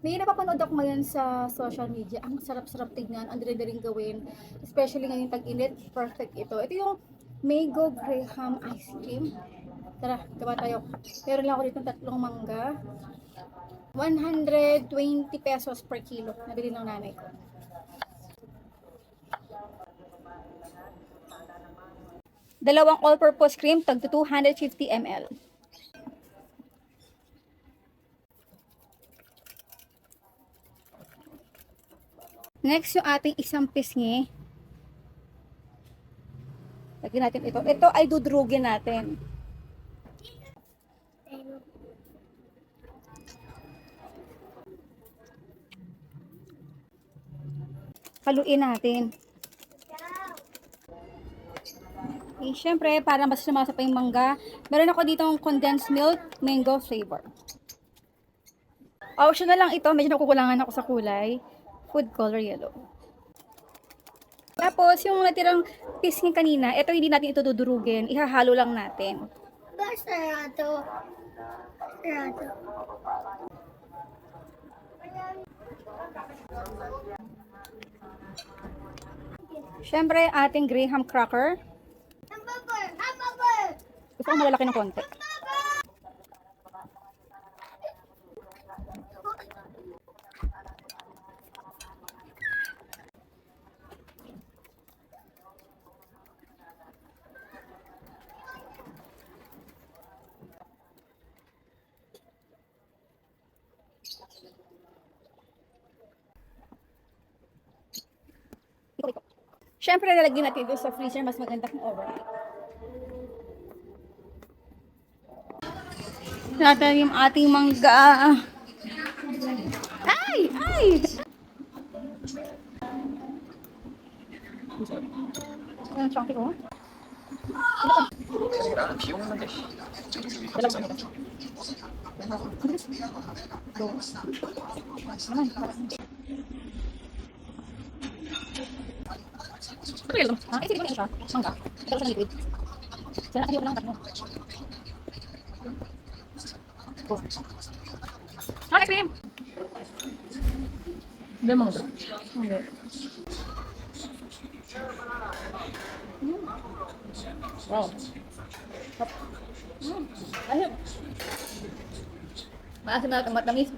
May napapanood ako ngayon sa social media. Ang sarap-sarap tignan, ang dali-daling gawin. Especially ngayon tag-init, perfect ito. Ito yung Mango Graham Ice Cream. Tara, gawa tayo. Meron lang ako dito tatlong mangga. 120 pesos per kilo. Nabili ng nanay ko. Dalawang all-purpose cream, tag 250 ml. Next, yung ating isang pisngi. Lagyan natin ito. Ito ay dudrugin natin. Haluin natin. Okay, syempre, para mas sumasa pa yung mangga, meron ako ditong condensed milk, mango flavor. Optional lang ito, medyo nakukulangan ako sa kulay. Food color yellow. Tapos, yung natirang pisngi kanina, ito hindi natin ito dudurugin. Ihahalo lang natin. Sarado. Sarado. Syempre, ating graham cracker. Hamburger! Hamburger! Gusto ko malalaki ng konti. Syempre, lalagyan natin ito sa freezer, mas maganda kung overnight. Natin yung ating mangga. Ay! Ay! Ang chunky ko. Real lang. Ah, isipin ko siya. Mangga. Pero sa liquid. Sana ayaw lang tatlo. Oh. Ah, ice cream! Hindi mangga. Hindi. Wow. Ayun. Maasim na matamis.